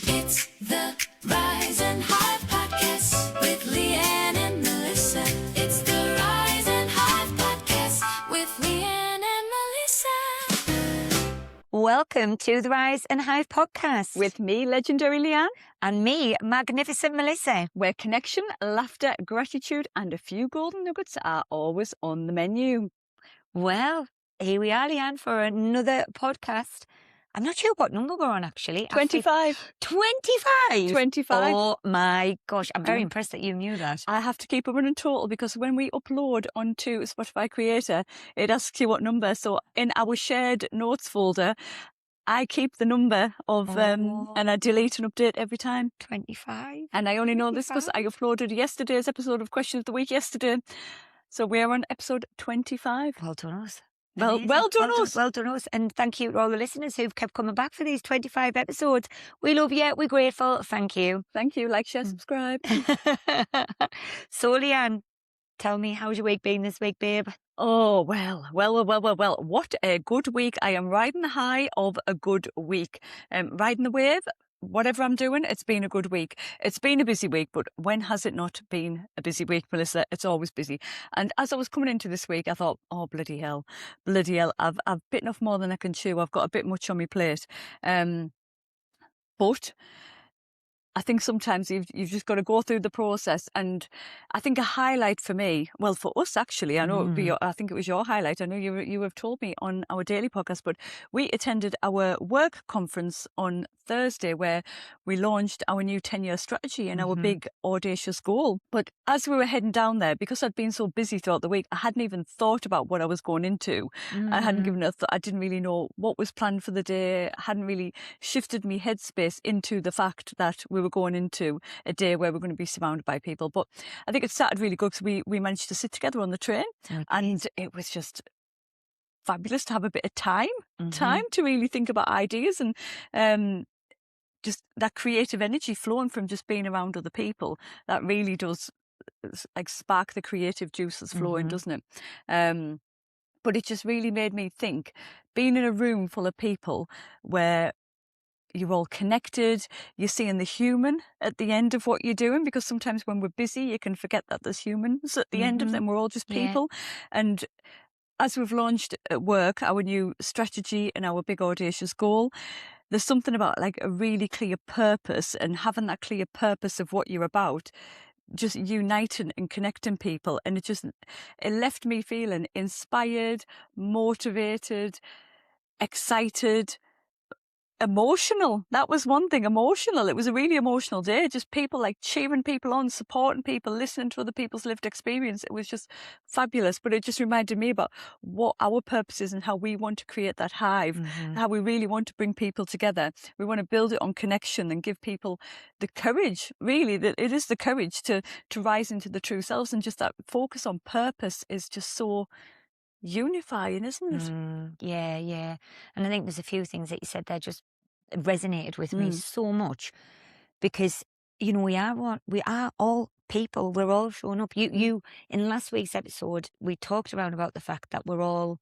It's the Rise and Hive Podcast with Liane and Melissa. It's the Rise and Hive Podcast with Liane and Melissa. Welcome to the Rise and Hive Podcast. With me, legendary Liane. And me, magnificent Melissa. Where connection, laughter, gratitude and a few golden nuggets are always on the menu. Well, here we are, Liane, for another podcast. I'm not sure what number we're on, actually. 25. 25? 25. Oh, my gosh. I'm very impressed that you knew that. I have to keep a running total because when we upload onto Spotify Creator, it asks you what number. So in our shared notes folder, I keep the number of, and I delete and update every time. 25? And I only know this because I uploaded yesterday's episode of Question of the Week yesterday. So we're on episode 25. Well done us. Well done us. Well done us. And thank you to all the listeners who've kept coming back for these 25 episodes. We love you. We're grateful. Thank you. Thank you. Like, share, subscribe. So, Liane, tell me, how's your week been this week, babe? Oh, well. What a good week. I am riding the high of a good week. Riding the wave. Whatever I'm doing, it's been a good week. It's been a busy week, but when has it not been a busy week, Melissa? It's always busy. And as I was coming into this week, I thought, oh, bloody hell. I've bitten off more than I can chew. I've got a bit much on my plate. But I think sometimes you've just got to go through the process. And I think a highlight for me, well, for us actually, I know I think it was your highlight. I know you have told me on our daily podcast, but we attended our work conference on Thursday where we launched our new 10-year strategy and our big audacious goal. But as we were heading down there, because I'd been so busy throughout the week, I hadn't even thought about what I was going into. I hadn't given a thought. I didn't really know what was planned for the day. I hadn't really shifted my headspace into the fact that we were going into a day where we're going to be surrounded by people. But I think it started really good because we managed to sit together on the train and it was just fabulous to have a bit of time to really think about ideas and just that creative energy flowing from just being around other people. That really does like spark the creative juices flowing, doesn't it? But it just really made me think, being in a room full of people where you're all connected, you're seeing the human at the end of what you're doing, because sometimes when we're busy, you can forget that there's humans at the end of them. We're all just people. And as we've launched at work, our new strategy and our big audacious goal, there's something about like a really clear purpose and having that clear purpose of what you're about, just uniting and connecting people. And it left me feeling inspired, motivated, excited, emotional. That was one thing, emotional. It was a really emotional day. Just people like cheering people on, supporting people, listening to other people's lived experience. It was just fabulous. But it just reminded me about what our purpose is and how we want to create that hive, how we really want to bring people together. We want to build it on connection and give people the courage, really, that it is the courage to rise into the true selves. And just that focus on purpose is just so unifying, isn't it? Yeah. And I think there's a few things that you said there just resonated with me so much, because you know we are all people. We're all showing up. You in last week's episode we talked about the fact that we're all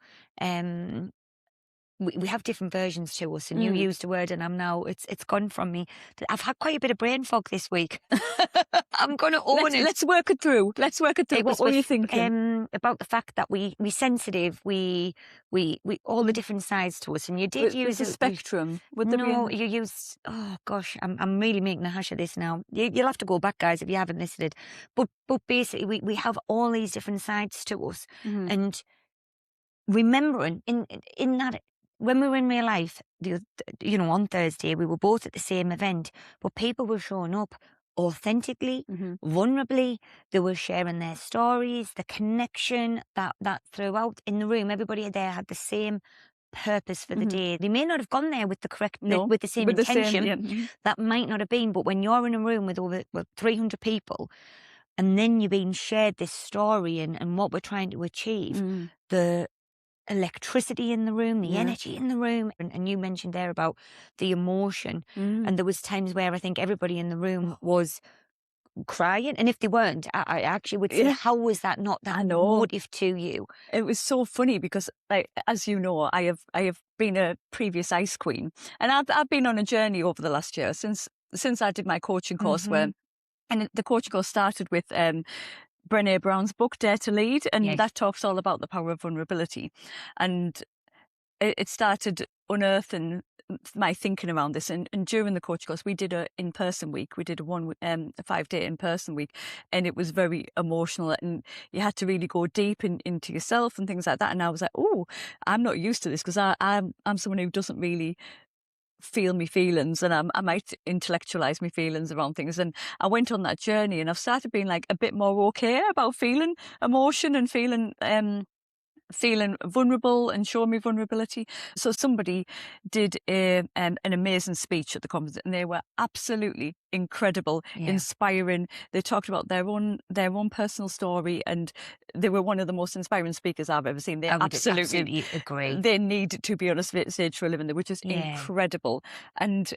we have different versions to us, and you used a word, and I'm now it's gone from me. I've had quite a bit of brain fog this week. I'm gonna own it. Let's work it through. What were you thinking? About the fact that we sensitive, we all the different sides to us, and you did use a spectrum. You used. Oh gosh, I'm really making a hash of this now. You'll have to go back, guys, if you haven't listened. But basically, we have all these different sides to us, and remembering in that. When we were in real life, on Thursday, we were both at the same event, but people were showing up authentically, vulnerably. They were sharing their stories, the connection that throughout in the room, everybody there had the same purpose for the day. They may not have gone there with with the same intention. That might not have been, but when you're in a room with over 300 people, and then you're being shared this story and what we're trying to achieve, the electricity in the room, the energy in the room. And you mentioned there about the emotion. And there was times where I think everybody in the room was crying. And if they weren't, I actually would say, how was that not that emotive to you? It was so funny because, like, as you know, I have been a previous ice queen, and I've been on a journey over the last year since since I did my coaching course Mhm. and the coaching course started with Brené Brown's book, Dare to Lead, and Yes. that talks all about the power of vulnerability. And it started unearthing my thinking around this. And during the coaching course, we did a in-person week. We did a 5-day in-person week, and it was very emotional. And you had to really go deep into yourself and things like that. And I was like, oh, I'm not used to this because I'm someone who doesn't really feel me feelings, and I might intellectualize my feelings around things. And I went on that journey, and I've started being like a bit more okay about feeling emotion and feeling vulnerable and showing me vulnerability. So somebody did an amazing speech at the conference, and they were absolutely incredible, Yeah. inspiring. They talked about their own personal story, and they were one of the most inspiring speakers I've ever seen. They I would absolutely absolutely agree. they need to be on a stage for a living. They were just Yeah. incredible. And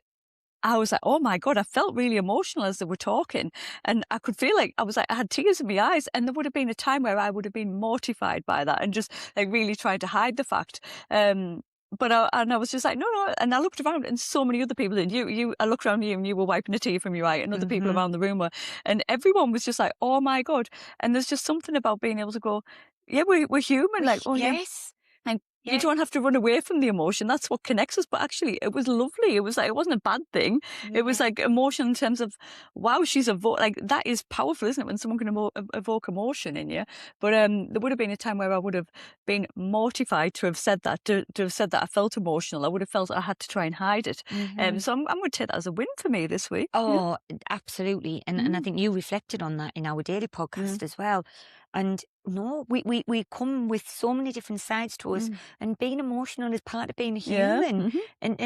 I was like, oh my God, I felt really emotional as they were talking. And I could feel like I had tears in my eyes. And there would have been a time where I would have been mortified by that and just like really tried to hide the fact. But I was just like, no. And I looked around and so many other people, and I looked around you and you were wiping a tear from your eye, and other people Mhm. around the room were, and everyone was just like, oh my God. And there's just something about being able to go, yeah, we're human. Like, oh yeah. Yes. And you Yeah. don't have to run away from the emotion. That's what connects us. But actually, it was lovely. It was like, it wasn't a bad thing. It was Yeah. like emotion in terms of, wow, she's like, that is powerful, isn't it? When someone can evoke emotion in you. But there would have been a time where I would have been mortified to have said that, to have said that I felt emotional. I would have felt I had to try and hide it. Mhm. So I'm going to take that as a win for me this week. Yeah. Oh, absolutely. And I Mm, think you reflected on that in our daily mm, podcast as well. And no, we come with so many different sides to us, mm. and being emotional is part of being a Yeah. human. Hmm. And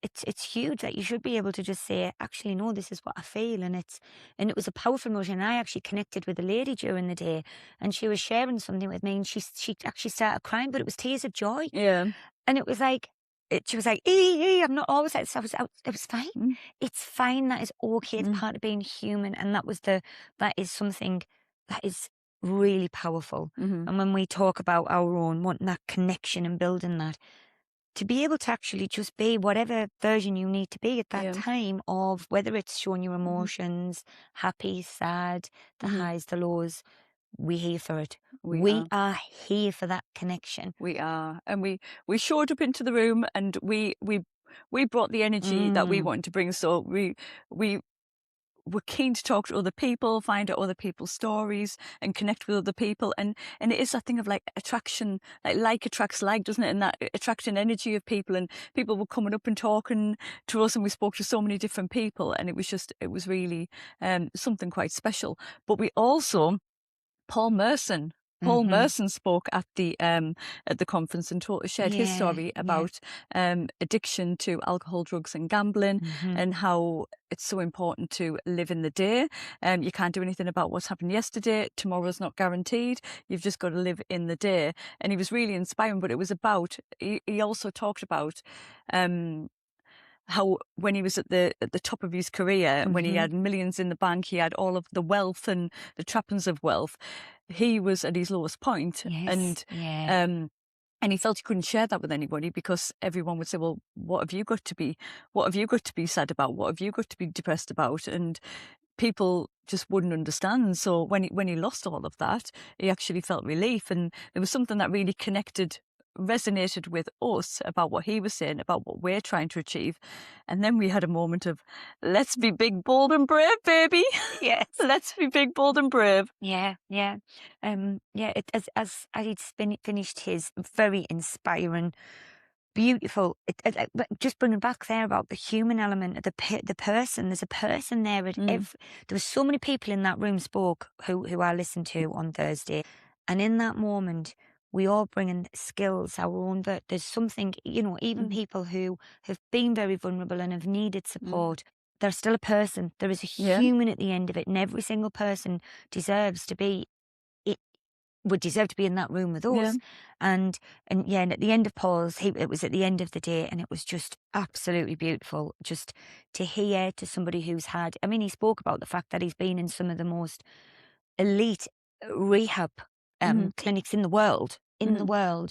it's huge that you should be able to just say, actually, no, this is what I feel. And it was a powerful emotion. I actually connected with a lady during the day, and she was sharing something with me, and she actually started crying, but it was tears of joy. Yeah. And it was like, she was like, I'm not always like this. It was fine. Mm, It's fine. That is okay. It's mm, part of being human. And that is something that is really powerful. mm-hmm. And when we talk about our own, wanting that connection and building that, to be able to actually just be whatever version you need to be at that Yeah. time, of whether it's showing your Hmm. emotions, happy, sad, the Hmm. highs, the lows, we're here for it. We We are. are here for that connection. We are, and we showed up into the room, and we brought the energy that we Mm. wanted to bring. So we were keen to talk to other people, find out other people's stories, and connect with other people. And it is that thing of like attraction, like attracts like, doesn't it? And that attracting energy of people, and people were coming up and talking to us, and we spoke to so many different people, and it was really something quite special. But we also Paul Merson. Paul Mhm. Merson spoke at the conference and shared his Yeah, story yeah. about addiction to alcohol, drugs, and gambling, Mhm. and how it's so important to live in the day. You can't do anything about what's happened yesterday. Tomorrow's not guaranteed. You've just got to live in the day. And he was really inspiring. But it was about. He also talked about. How when he was at the top of his career, when he Mhm. had millions in the bank, he had all of the wealth and the trappings of wealth, he was at his lowest point. Yes, yeah. And he felt he couldn't share that with anybody because everyone would say, well, what have you got to be sad about? What have you got to be depressed about? And people just wouldn't understand. So when he lost all of that, he actually felt relief. And there was something that really resonated with us about what he was saying, about what we're trying to achieve. And then we had a moment of, let's be big, bold and brave, baby. Yes. Let's be big, bold and brave. Yeah, yeah. Yeah, as he'd finished his very inspiring, beautiful, but just bringing back there about the human element of the person. There's a person there at Mm, there was so many people in that room spoke who I listened to on Thursday. And in that moment, we all bring in skills, our own, but there's something, even mm, people who have been very vulnerable and have needed mm. support, they're still a person. There is a Yeah, human at the end of it, and every single person deserves to be it would deserve to be in that room with yeah. us. And yeah, and at the end of Paul's, it was at the end of the day, and it was just absolutely beautiful just to hear to somebody who's had, I mean, he spoke about the fact that he's been in some of the most elite rehab Mm-hmm, clinics in the world, mm-hmm.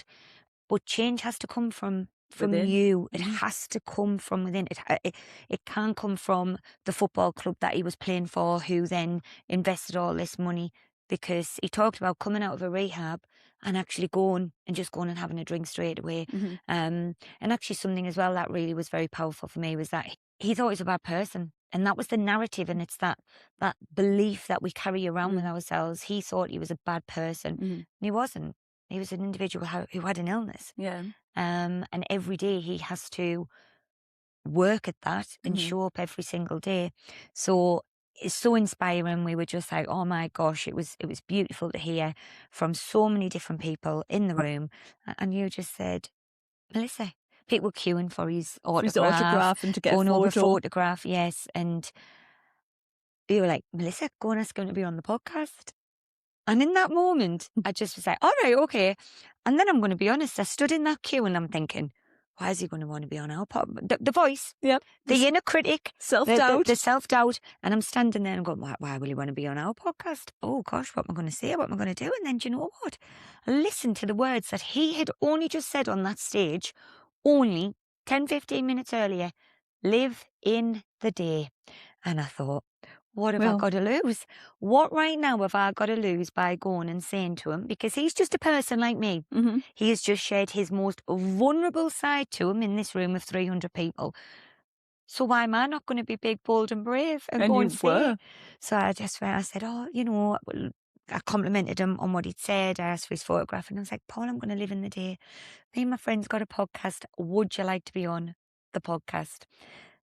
but change has to come from from Within. you. It Mhm. has to come from within. It can't come from the football club that he was playing for, who then invested all this money, because he talked about coming out of a rehab and actually going and having a drink straight away. Mhm. And actually something as well that really was very powerful for me was that he thought he was a bad person. And that was the narrative, and it's that belief that we carry around with ourselves. He thought he was a bad person, and he wasn't. He was an individual who had an illness. Yeah. And every day he has to work at that and show up every single day. So it's so inspiring. We were just like, oh my gosh, it was beautiful to hear from so many different people in the room. And you just said, Melissa, people queuing for his For his autograph, autograph and to get a going over a photo. photograph, yes. And you were like, Melissa, go and ask him to be on the podcast. And in that moment, I just was like, all right, okay. And then I'm going to be honest, I stood in that queue and I'm thinking, why is he going to want to be on our podcast? The voice, Yep. the inner critic, Self-doubt. the self-doubt. And I'm standing there and going, why will he want to be on our podcast? Oh gosh, what am I going to say? What am I going to do? And then do you know what? Listen to the words that he had only just said on that stage, only 10, 15 minutes earlier. Live in the day. And I thought, what have I got to lose? What right now have I got to lose by going and saying to him? Because he's just a person like me. He has just shared his most vulnerable side to him in this room of 300 people. So why am I not going to be big, bold and brave and go and say it? So I said, oh, you know, I complimented him on what he'd said. I asked for his photograph and I was like, Paul, I'm going to live in the day. Me and my friend's got a podcast. Would you like to be on the podcast?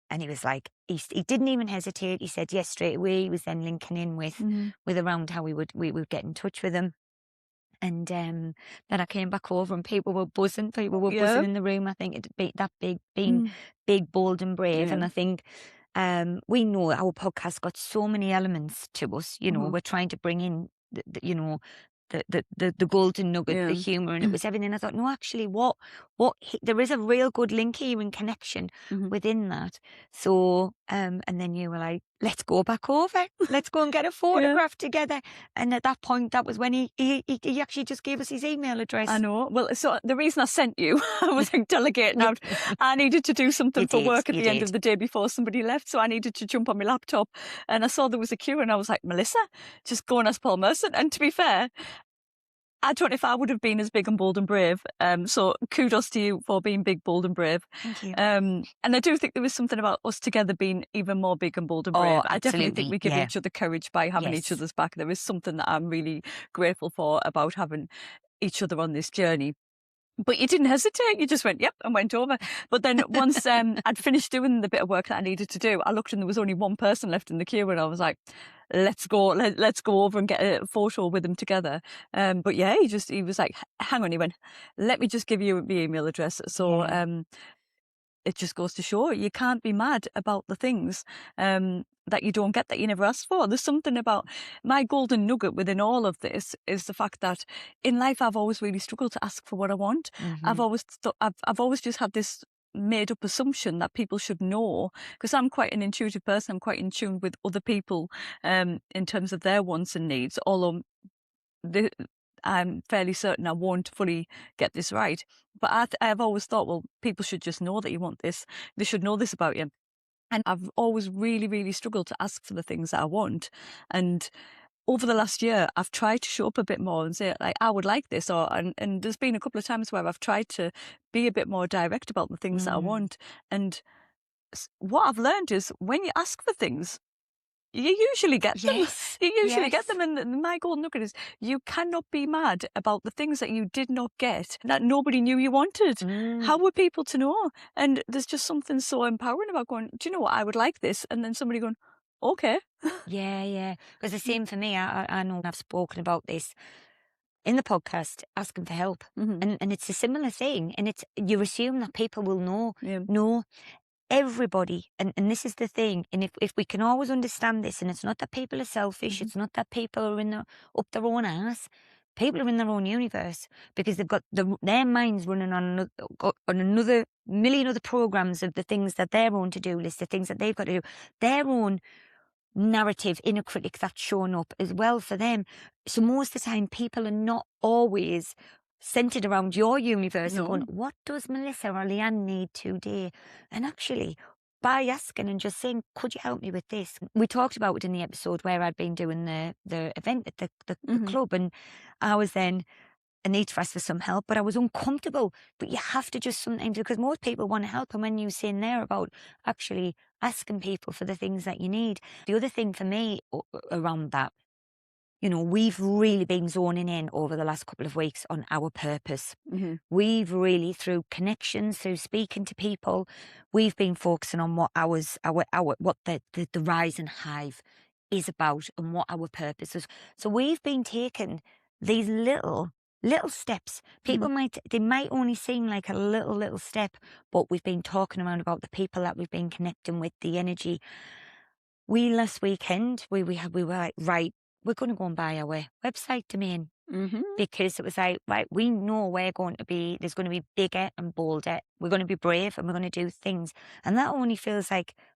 And he was like, he didn't even hesitate. He said yes straight away. He was then linking in with around how we would get in touch with him. And then I came back over and people were buzzing. People were buzzing in the room. I think it'd be that big, being big, bold and brave. And I think we know our podcast got so many elements to us. You know, we're trying to bring in, the golden nugget, the humour, and it was everything. I thought, no, actually, there is a real good link here and connection within that. So, and then you were like, let's go back over, let's go and get a photograph together. And at that point, that was when he actually just gave us his email address. I know. Well, so the reason I sent you, I was like delegating out. I needed to do something for work at the end of the day before somebody left, so I needed to jump on my laptop. And I saw there was a queue, and I was like, Melissa, just go and ask Paul Merson. And to be fair, I don't know if I would have been as big and bold and brave. So kudos to you for being big, bold and brave. Thank you. And I do think there was something about us together being even more big and bold and brave. I definitely think we give each other courage by having each other's back. There is something that I'm really grateful for about having each other on this journey. But you didn't hesitate. You just went, yep, and went over. But then once I'd finished doing the bit of work that I needed to do, I looked and there was only one person left in the queue, and I was like, let's go over and get a photo with him together. But yeah, he was like, hang on. He went, let me just give you the email address. So it just goes to show you can't be mad about the things that you don't get, that you never asked for. There's something about my golden nugget within all of this is the fact that in life I've always really struggled to ask for what I want. I've always just had this made up assumption that people should know, because I'm quite an intuitive person. I'm quite in tune with other people in terms of their wants and needs, although I'm fairly certain I won't fully get this right. But I've always thought, well, people should just know that you want this. They should know this about you. And I've always really, really struggled to ask for the things that I want. And over the last year, I've tried to show up a bit more and say, like, I would like this. And there's been a couple of times where I've tried to be a bit more direct about the things that I want. And what I've learned is when you ask for things, you usually get them. You usually get them. And my golden nugget is you cannot be mad about the things that you did not get, that nobody knew you wanted. How were people to know? And there's just something so empowering about going, do you know what? I would like this. And then somebody going, okay. Yeah. Because the same for me. I know I've spoken about this in the podcast, asking for help. And it's a similar thing. And you assume that people will know. No. Everybody, and this is the thing, and if we can always understand this, and it's not that people are selfish, it's not that people are up their own ass, people are in their own universe, because they've got their minds running on another million other programs of the things that their own to-do list, the things that they've got to do, their own narrative inner critic that's showing up as well for them. So most of the time, people are not always centered around your universe and No. going, what does Melissa or Liane need today? And actually, by asking and just saying, could you help me with this? We talked about it in the episode where I'd been doing the event at the club, and I was then, I need to ask for some help, but I was uncomfortable. But you have to just sometimes, because most people want to help. And when you say in there about actually asking people for the things that you need, the other thing for me around that, you know, we've really been zoning in over the last couple of weeks on our purpose. We've really, through connections, through speaking to people, we've been focusing on what what the Rise and Hive is about and what our purpose is. So we've been taking these little steps. People they might only seem like a little step, but we've been talking around about the people that we've been connecting with, the energy. Last weekend, we were like, right, we're going to go and buy our website domain. Because it was like, right, we know there's going to be bigger and bolder. We're going to be brave and we're going to do things. And that only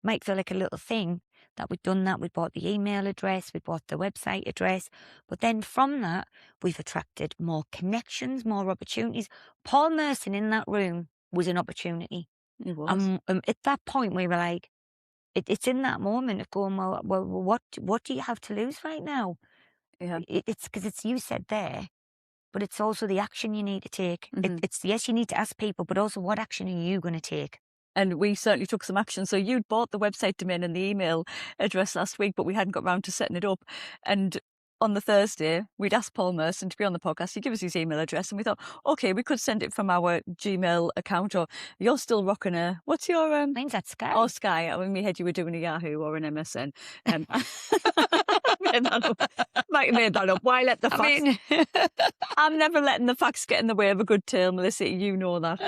might feel like a little thing that we've done that. We bought the email address, we bought the website address. But then from that, we've attracted more connections, more opportunities. Paul Merson in that room was an opportunity. It was. At that point, we were like, it's in that moment of going, well, what do you have to lose right now? Yeah. It's because it's, you said there, but it's also the action you need to take. It's yes, you need to ask people, but also what action are you going to take? And we certainly took some action. So you'd bought the website domain and the email address last week, but we hadn't got round to setting it up. And on the Thursday, we'd asked Paul Merson to be on the podcast. He'd give us his email address, and we thought, okay, we could send it from our Gmail account, or you're still rocking what's your Mine's at Sky. Oh, Sky. In my head, you were doing a Yahoo or an MSN. Might have made that up. Why let the facts? I'm never letting the facts get in the way of a good tale, Melissa. You know that.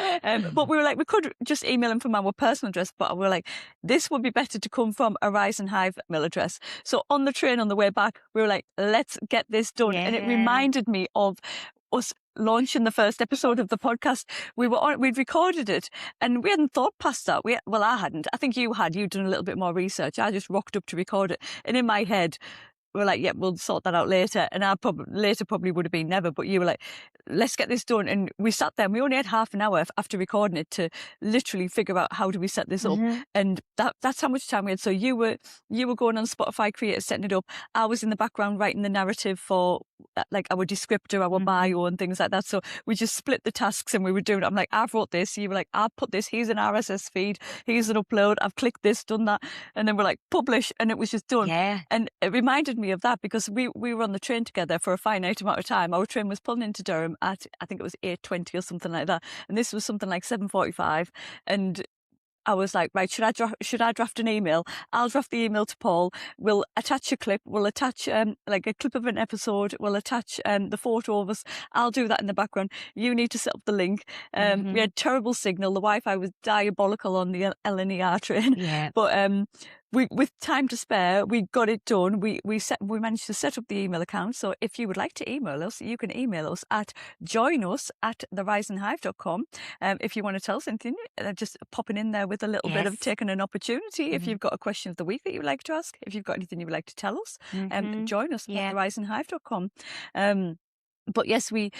But we were like, we could just email him from our personal address, but we were like, this would be better to come from a Rise and Hive email address. So on the train on the way back, we were like, let's get this done. And it reminded me of us launching the first episode of the podcast. We'd recorded it and we hadn't thought past that. I hadn't. I think you had. You'd done a little bit more research. I just rocked up to record it. And in my head, we were like, yeah, we'll sort that out later. And I probably would have been never, but you were like, let's get this done. And we sat there and we only had half an hour after recording it to literally figure out how do we set this up. And that's how much time we had. So you were going on Spotify Creator, setting it up. I was in the background writing the narrative for like our descriptor, our bio and things like that. So we just split the tasks and we were doing it. I'm like, I've wrote this. You were like, I've put this. Here's an RSS feed. Here's an upload. I've clicked this, done that. And then we're like, publish. And it was just done. Yeah. And it reminded me of that because we were on the train together for a finite amount of time. Our train was pulling into Durham at, I think it was 8:20 or something like that. And this was something like 7:45. And I was like, right, should I draft an email? I'll draft the email to Paul. We'll attach a clip. We'll attach like a clip of an episode. We'll attach the photo of us. I'll do that in the background. You need to set up the link. We had terrible signal. The Wi-Fi was diabolical on the LNER train. Yeah. But with time to spare, we got it done. We managed to set up the email account. So if you would like to email us, you can email us at joinus@theriseandhive.com. If you want to tell us anything, just popping in there with a little bit of taking an opportunity. If you've got a question of the week that you would like to ask, if you've got anything you would like to tell us, join us at theriseandhive.com. But yes, we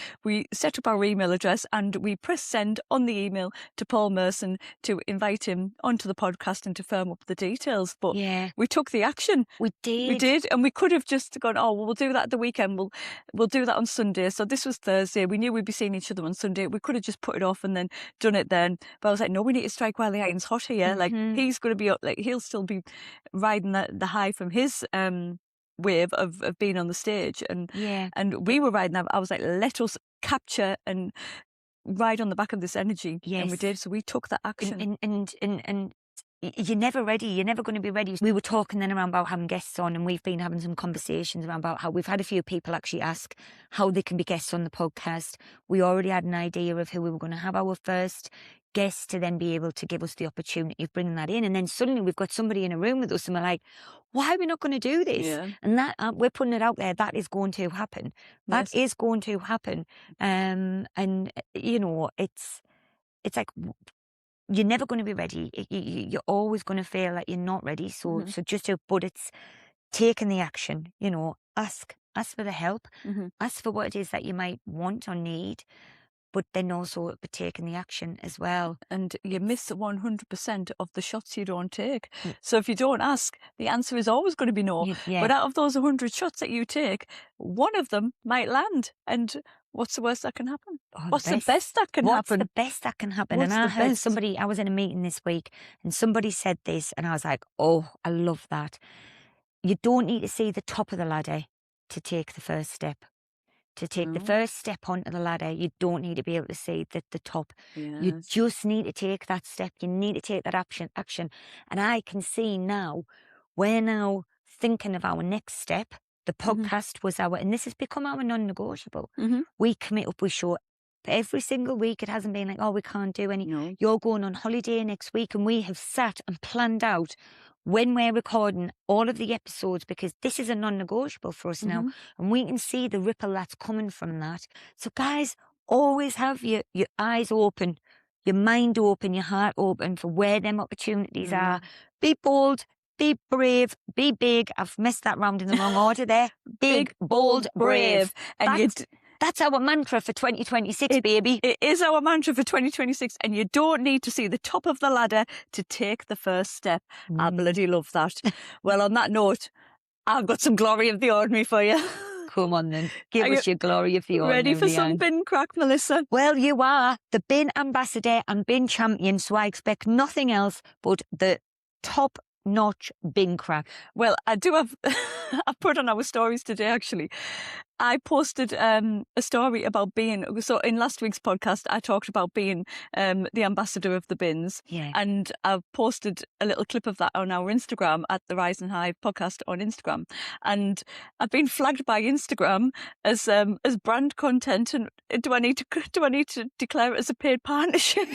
set up our email address and we press send on the email to Paul Merson to invite him onto the podcast and to firm up the details. But we took the action. We did. We did. And we could have just gone, oh, well, we'll do that at the weekend. We'll do that on Sunday. So this was Thursday. We knew we'd be seeing each other on Sunday. We could have just put it off and then done it then. But I was like, no, we need to strike while the iron's hot here. Like he's going to be, like, he'll still be riding the high from his wave of being on the stage, and we were riding that. I was like, let us capture and ride on the back of this energy. And we did. So we took that action. And you're never ready. You're never going to be ready. We were talking then around about having guests on, and we've been having some conversations around about how we've had a few people actually ask how they can be guests on the podcast. We already had an idea of who we were going to have our first guest to then be able to give us the opportunity of bringing that in. And then suddenly we've got somebody in a room with us and we're like, why are we not going to do this? And that we're putting it out there. That is going to happen. That is going to happen. And you know, it's like, you're never going to be ready. You're always going to feel like you're not ready. So but it's taking the action, you know, ask for the help, ask for what it is that you might want or need. but then also taking the action as well. And you miss 100% of the shots you don't take. So if you don't ask, the answer is always going to be no. Yeah. But out of those 100 shots that you take, one of them might land. And what's the worst that can happen? What's the best that can happen? What's the best that can happen? What's And I the heard best? somebody, I was in a meeting this week and somebody said this and I was like, oh, I love that. You don't need to see the top of the ladder to take the first step. To take the first step onto the ladder, you don't need to be able to see the top. You Yes. just need to take that step. You need to take that action. And I can see now, we're now thinking of our next step. The podcast was and this has become our non-negotiable. We commit up, we show every single week. It hasn't been like, oh, we can't do any. No. You're going on holiday next week, and we have sat and planned out when we're recording all of the episodes, because this is a non-negotiable for us now, and we can see the ripple that's coming from that. So guys, always have your eyes open, your mind open, your heart open for where them opportunities are. Be bold, be brave, be big. I've messed that round in the wrong order there. Big, bold, brave. And that's our mantra for 2026, baby. It is our mantra for 2026, and you don't need to see the top of the ladder to take the first step. I bloody love that. Well, on that note, I've got some glory of the ordinary for you. Come on then, give us your glory of the ordinary. Ready for some bin crack, Melissa? Well, you are the bin ambassador and bin champion, so I expect nothing else but the top-notch bin crack. Well, I do have, I put on our stories today, actually. I posted a story about being, so in last week's podcast, I talked about being the ambassador of the bins. Yeah. And I've posted a little clip of that on our Instagram at the Rise and Hive podcast on Instagram. And I've been flagged by Instagram as brand content. And do I need to declare it as a paid partnership?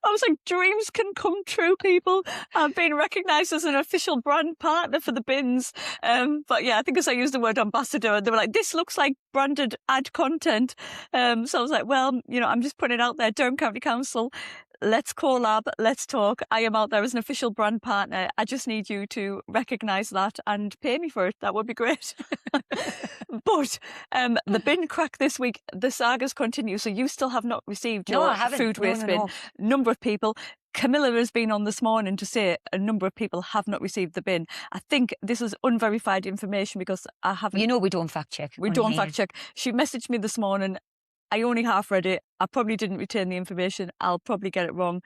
I was like, dreams can come true, people. I've been recognised as an official brand partner for the bins. But yeah, I think as I used the word ambassador, and they were like, this looks like branded ad content. So I was like, well, I'm just putting it out there. Durham County Council, let's collab, let's talk. I am out there as an official brand partner. I just need you to recognise that and pay me for it. That would be great. But the bin crack this week, the sagas continue. So you still have not received your food waste bin. Number of people. Camilla has been on this morning to say a number of people have not received the bin. I think this is unverified information because I haven't. We don't fact check. We don't fact check. She messaged me this morning. I only half read it. I probably didn't retain the information. I'll probably get it wrong.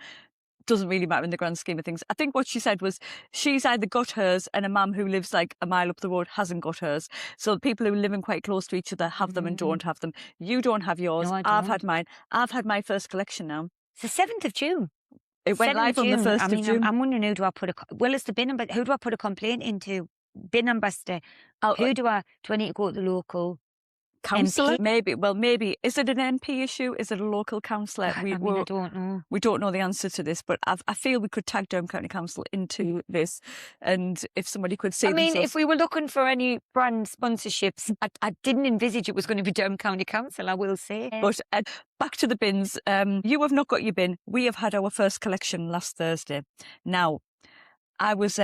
Doesn't really matter in the grand scheme of things. I think what she said was she's either got hers and a mum who lives like a mile up the road hasn't got hers. So people who live in quite close to each other have them and don't have them. You don't have yours. No, I've had mine. I've had my first collection now. It's the 7th of June. It went live on the 1st of June. I'm wondering who do I put it's the bin ambassador. Who do I put a complaint into? Bin ambassador. Do I need to go to the local councillor? MP? Maybe. Is it an MP issue? Is it a local councillor? I don't know. We don't know the answer to this, but I feel we could tag Durham County Council into this. And if somebody could see if we were looking for any brand sponsorships, I didn't envisage it was going to be Durham County Council, I will say. But back to the bins. You have not got your bin. We have had our first collection last Thursday. Now, I was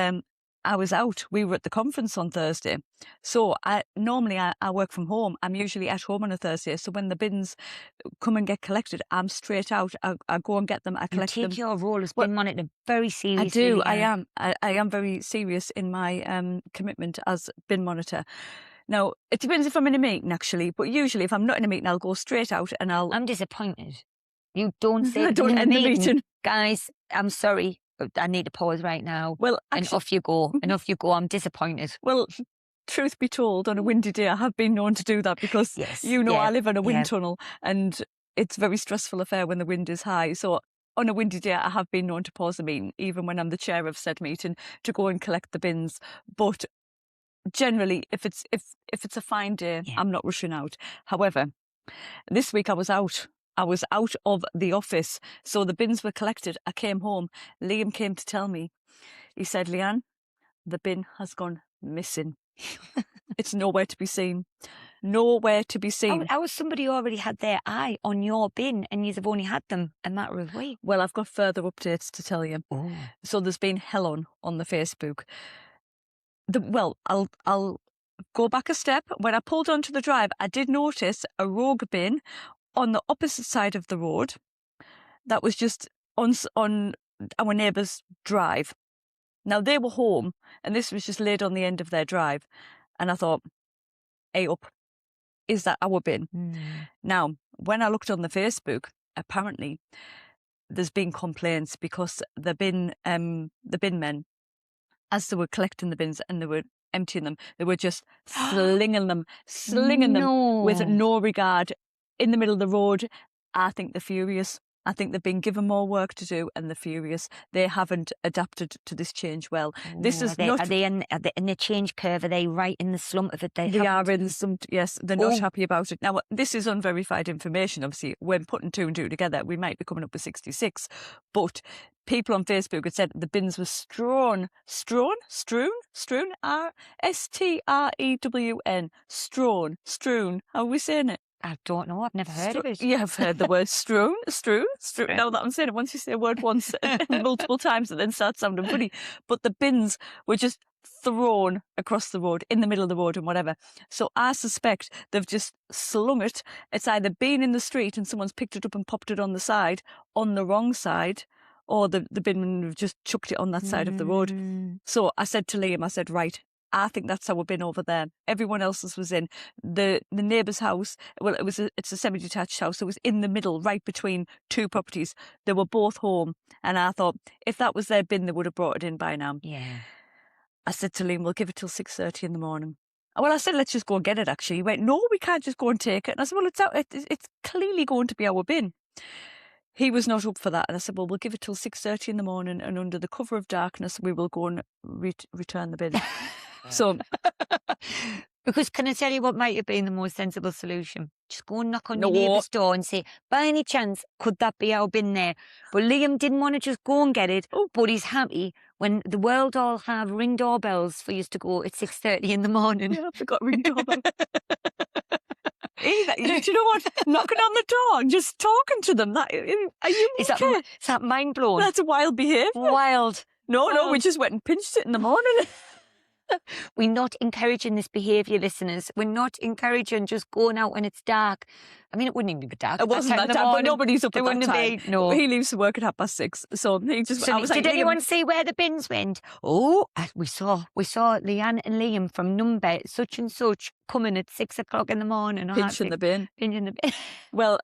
out. We were at the conference on Thursday. So normally I work from home. I'm usually at home on a Thursday. So when the bins come and get collected, I'm straight out. I go and get them. I collect them. You take your role as bin monitor very seriously. I do. I am. I am very serious in my commitment as bin monitor. Now, it depends if I'm in a meeting, actually. But usually if I'm not in a meeting, I'll go straight out and I'm disappointed. You don't say I don't end the meeting. Guys, I'm sorry. I need to pause right now. Well, and off you go. And off you go. I'm disappointed. Well, truth be told, on a windy day, I have been known to do that because I live in a wind tunnel and it's a very stressful affair when the wind is high. So on a windy day, I have been known to pause a meeting, even when I'm the chair of said meeting, to go and collect the bins. But generally, if it's a fine day, I'm not rushing out. However, this week I was out. I was out of the office. So the bins were collected. I came home. Liam came to tell me. He said, Liane, the bin has gone missing. It's nowhere to be seen. Nowhere to be seen. How has somebody already had their eye on your bin and you've only had them a matter of weeks? Well, I've got further updates to tell you. Oh. So there's been hell on the Facebook. I'll go back a step. When I pulled onto the drive, I did notice a rogue bin on the opposite side of the road that was just on our neighbour's drive. Now, they were home, and this was just laid on the end of their drive. And I thought, hey up, is that our bin? Now, when I looked on the Facebook, apparently there's been complaints because the bin men, as they were collecting the bins and they were emptying them, they were just slinging them with no regard in the middle of the road. I think they're furious. I think they've been given more work to do and they're furious. They haven't adapted to this change well. This is Are they in the change curve? Are they right in the slump of it? They are in some, yes, they're not happy about it. Now, this is unverified information. Obviously, when putting 2 and 2 together, we might be coming up with 66. But people on Facebook had said the bins were strewn, S-T-R-E-W-N, strewn. How are we saying it? I don't know. I've never heard of it. Yeah, I've heard the word strewn. Now that I'm saying it, once you say a word once, multiple times, it then starts sounding funny. But the bins were just thrown across the road, in the middle of the road and whatever. So I suspect they've just slung it. It's either been in the street and someone's picked it up and popped it on the side, on the wrong side, or the binmen have just chucked it on that side of the road. So I said to Liam, I said, right, I think that's our bin over there. Everyone else's was in the neighbour's house. Well, it's a semi-detached house. So it was in the middle, right between 2 properties. They were both home. And I thought, if that was their bin, they would have brought it in by now. Yeah. I said to Liam, we'll give it till 6:30 in the morning. Well, I said, let's just go and get it, actually. He went, no, we can't just go and take it. And I said, well, it's clearly going to be our bin. He was not up for that. And I said, well, we'll give it till 6:30 in the morning. And under the cover of darkness, we will go and return the bin. So, because can I tell you what might have been the most sensible solution? Just go and knock on your neighbour's door and say, by any chance, could that be our bin there? But Liam didn't want to just go and get it, but he's happy when the world all have ring doorbells for you to go at 6:30 in the morning. Yeah, I forgot ring doorbell. Do you know what? Knocking on the door and just talking to them. Are you Is that mind blowing? That's a wild behaviour. Wild. No, we just went and pinched it in the morning. We're not encouraging this behaviour, listeners. We're not encouraging just going out when it's dark. I mean, it wouldn't even be dark. It wasn't that time, but nobody's up at that time. No. He leaves for work at 6:30, so he just. So did anyone see where the bins went? Oh, we saw Liane and Liam from number such and such coming at 6 o'clock in the morning. Pinching the bin. Well,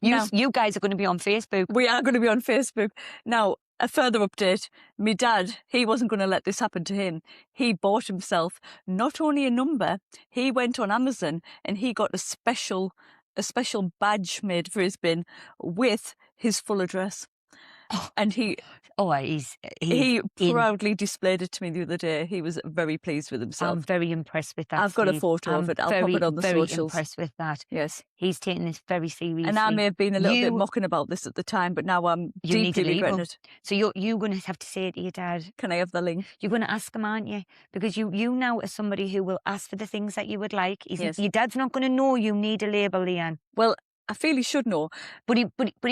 you guys are going to be on Facebook. We are going to be on Facebook now. A further update, my dad, he wasn't going to let this happen to him. He bought himself not only a number, he went on Amazon and he got a special badge made for his bin with his full address. And he proudly displayed it to me the other day. He was very pleased with himself. I'm very impressed with that. I've got a photo of it. I'll pop it on the socials. Very impressed with that. Yes. He's taking this very seriously. And I may have been a little bit mocking about this at the time, but now I'm deeply regretting it. So you're going to have to say to your dad. Can I have the link? You're going to ask him, aren't you? Because you now are somebody who will ask for the things that you would like. Yes. Your dad's not going to know you need a label, Liane. Well, I feel he should know, but he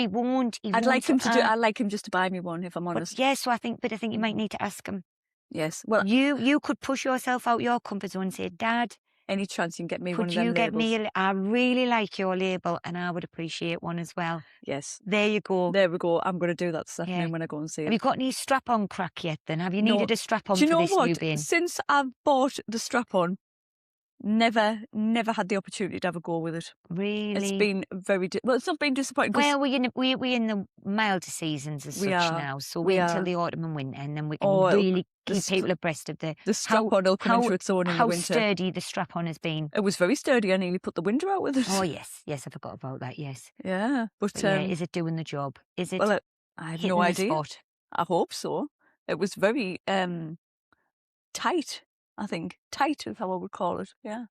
won't. I'd like him to do. I'd like him just to buy me one, if I'm honest. Yes, I think you might need to ask him. Yes, well, you could push yourself out your comfort zone and say, Dad, any chance you can get me one of them could you get labels? me? I really like your label, and I would appreciate one as well. Yes, there you go. There we go. I'm going to do that this afternoon when I go and see it. Have you got any strap-on crack yet? Then have you needed a strap-on? Do you know for this what? New bin? Since I've bought the strap-on. Never had the opportunity to have a go with it. Really? It's been very... well, it's not been disappointing. Well, we're in the milder seasons as such now, so wait until the autumn and winter, and then we can really keep people abreast of the strap-on will come into its own in the winter. How sturdy the strap-on has been. It was very sturdy. I nearly put the window out with it. Oh, yes, I forgot about that, yes. Yeah, but is it doing the job? Is it? Well, I have no idea. Spot? I hope so. It was very tight, I think. Tight is how I would call it, yeah.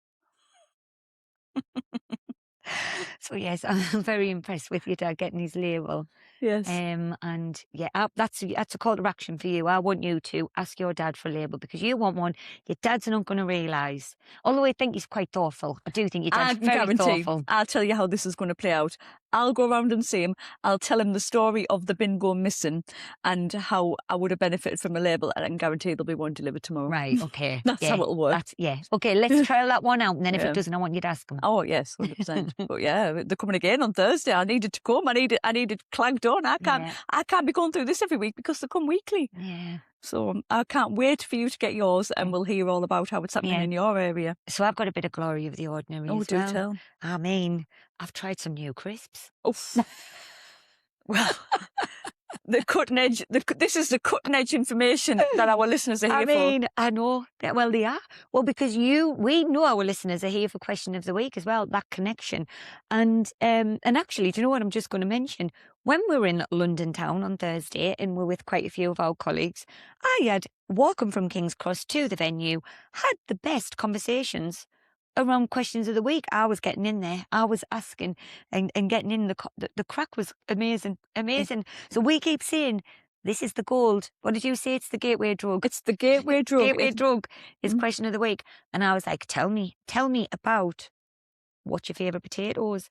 So yes, I'm very impressed with your dad getting his label. Yes. And yeah, that's a call to action for you. I want you to ask your dad for a label because you want one. Your dad's not going to realise. Although I think he's quite thoughtful. I do think your I dad's can very guarantee, thoughtful. I'll tell you how this is going to play out. I'll go around and see him. I'll tell him the story of the bin going missing and how I would have benefited from a label, and I can guarantee there'll be one delivered tomorrow. Right, okay. That's yeah, how it'll work. Okay, let's trial that one out, and then if Yeah. it doesn't, I want you to ask him. Oh yes, 100%. But yeah, they're coming again on Thursday. I needed to come. I needed clagged on. I can't be going through this every week because they come weekly. Yeah. So I can't wait for you to get yours, and we'll hear all about how it's happening in your area. So I've got a bit of glory of the ordinary Oh, as do well. tell. I mean, I've tried some new crisps. Oof. Well, the cutting edge. This is the cutting edge information that our listeners are here for. I know. Well, they are. Well, because we know our listeners are here for Question of the Week as well. That connection, and actually, do you know what I'm just going to mention? When we were in London town on Thursday, and we're with quite a few of our colleagues, I had walking from King's Cross to the venue, had the best conversations around Questions of the Week. I was getting in there. I was asking and getting in. The crack was amazing. So we keep saying, this is the gold. What did you say? It's the gateway drug. It's the gateway drug. Gateway drug is Question of the Week. And I was like, tell me about what's your favourite potatoes.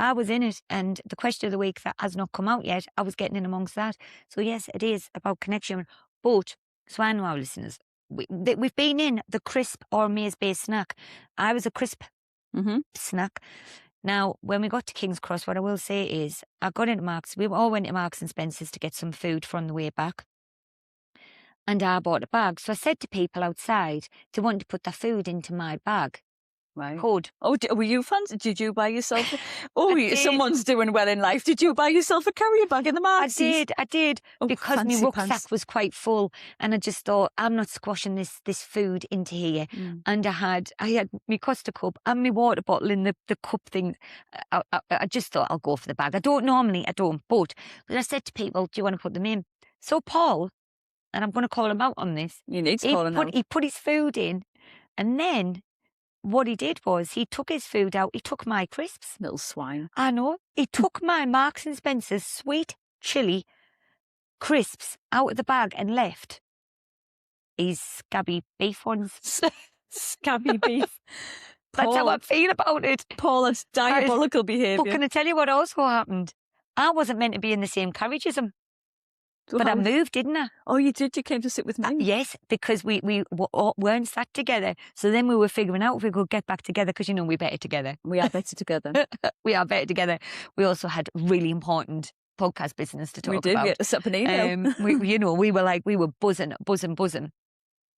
I was in it, and the Question of the Week that has not come out yet, I was getting in amongst that. So yes, it is about connection. But, so I know our listeners, we've been in the crisp or maize-based snack. I was a crisp snack. Now, when we got to King's Cross, what I will say is, I got into Marks. We all went to Marks and Spencer's to get some food from the way back. And I bought a bag. So I said to people outside, do you want to put the food into my bag? Right. Could. Oh, were you fancy? Did you buy yourself? Someone's doing well in life. Did you buy yourself a carrier bag in the Marks? I did, because my rucksack was quite full, and I just thought, I'm not squashing this food into here. And I had my Costa cup and my water bottle in the cup thing. I just thought I'll go for the bag. I don't, but I said to people, do you want to put them in? So Paul, and I'm going to call him out on this. You need to call him out. He put his food in, and then what he did was he took his food out. He took my crisps. Little swine. I know. He took my Marks and Spencer's sweet chili crisps out of the bag and left his scabby beef ones. Scabby beef. That's how I feel about it. Paul, it's diabolical behaviour. But can I tell you what also happened? I wasn't meant to be in the same carriage as him. But I moved, didn't I? Oh, you did? You came to sit with me? Yes, because we weren't sat together. So then we were figuring out if we could get back together, because, we're better together. We are better together. We are better together. We also had really important podcast business to talk about. We did. We had to set up an email. We were buzzing.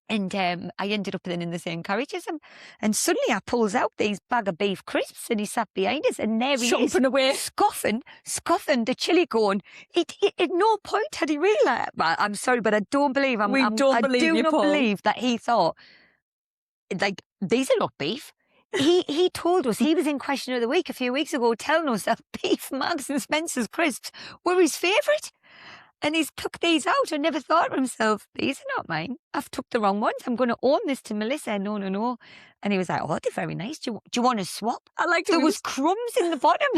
And I ended up then in the same carriage as him. And suddenly I pulls out these bag of beef crisps, and he sat behind us, and there he is, away, scoffing the chili going. At no point had he realised. Well, I'm sorry, but I don't believe. I do not believe that he thought, like, these are not beef. He told us, he was in Question of the Week a few weeks ago telling us that beef Marks and Spencer's crisps were his favourite. And he's took these out and never thought to himself, these are not mine. I've took the wrong ones. I'm going to own this to Melissa. No. And he was like, oh, they're very nice. Do you want to swap? I like There was crumbs in the bottom.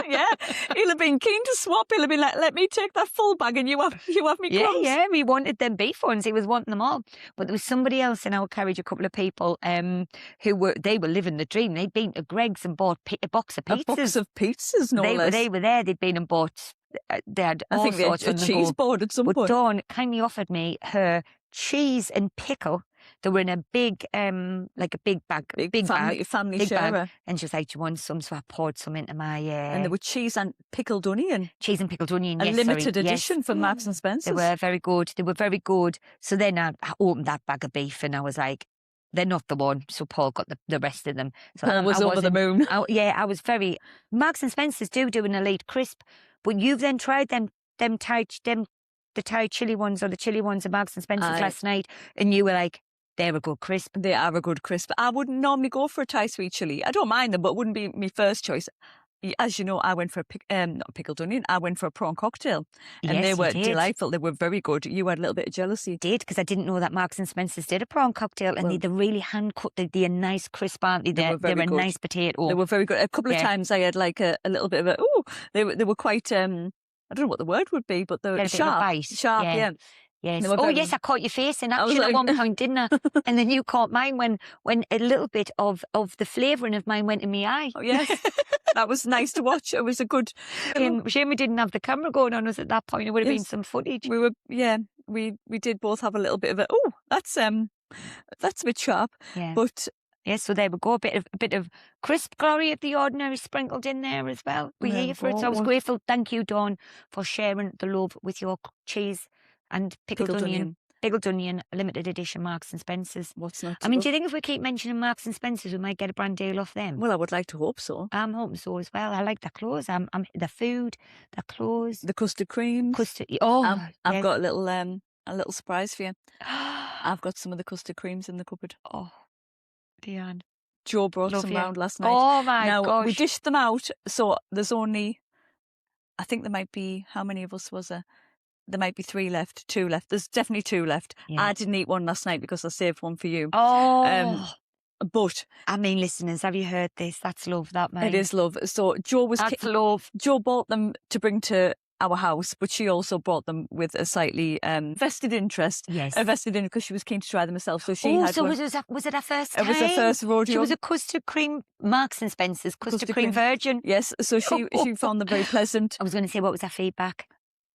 Yeah, he'll have been keen to swap. He'll have been like, let me take that full bag and you have me crumbs. Yeah, he wanted them beef ones. He was wanting them all. But there was somebody else in our carriage, a couple of people who were living the dream. They'd been to Greg's and bought a box of pizzas. A box of pizzas, no less. They were there. They'd been and bought. They had all sorts a cheese board at some point. But Dawn kindly offered me her cheese and pickle. They were in a big, like a big bag, big family sharer. And she was like, "Do you want some?" So I poured some into my. And there were cheese and pickled onion. Cheese and pickled onion. A yes, limited edition from Marks and Spencer's. They were very good. So then I opened that bag of beef, and I was like, they're not the one. So Paul got the rest of them. So Paul was over the moon. I was very. Marks and Spencer's do an elite crisp, but you've then tried the Thai chili ones or the chili ones at Marks and Spencer's last night, and you were like, they're a good crisp. They are a good crisp. I wouldn't normally go for a Thai sweet chili. I don't mind them, but it wouldn't be my first choice. As you know, I went for not a pickled onion. I went for a prawn cocktail, and they were delightful. They were very good. You had a little bit of jealousy. I did, because I didn't know that Marks and Spencer's did a prawn cocktail, and they're really hand cut. They're nice crisp, aren't they? They're a nice potato. They were very good. A couple of times I had like a little bit of they were quite I don't know what the word would be, but they were Get a bit of a sharp. bite. Sharp, yeah. Yes. They were Oh, very- yes, I caught your face in I was action at like- one point, didn't I? And then you caught mine when a little bit of the flavouring of mine went in my eye. Oh, yes. That was nice to watch. It was a good. Shame we didn't have the camera going on us at that point. It would have been Yes. some footage. We were, yeah, we did both have a little bit of a, oh, that's a bit sharp. Yeah. But Yes, so there we go. A bit of crisp glory of the ordinary sprinkled in there as well. We're There we here for it. So I was go. grateful. Thank you, Dawn, for sharing the love with your cheese and pickled onion. Pickled onion, limited edition Marks and Spencers. What's not? I mean, do you think if we keep mentioning Marks and Spencers, we might get a brand deal off them? Well, I would like to hope so. I'm hoping so as well. I like the clothes. The food, the clothes, The custard creams. custard. Oh, I've yes. got a little surprise for you. I've got some of the custard creams in the cupboard. Oh, Liane. Joe brought Love some you. round last night. Oh my Now, gosh. we dished them out, so there's only, I think there might be, how many of us was there? There might be 3 left, 2 left. There's definitely 2 left. Yeah. I didn't eat one last night because I saved one for you. Oh. But I mean, listeners, have you heard this? That's love, that man. it is love. So Joe That's love. Joe bought them to bring to our house, but she also bought them with a slightly vested interest. Yes. A vested interest because she was keen to try them herself. So she Oh, had so one. was it her first time? It was her first rodeo. She was a custard cream, Marks and Spencer's custard cream virgin. Yes, so she found them very pleasant. I was going to say, what was her feedback?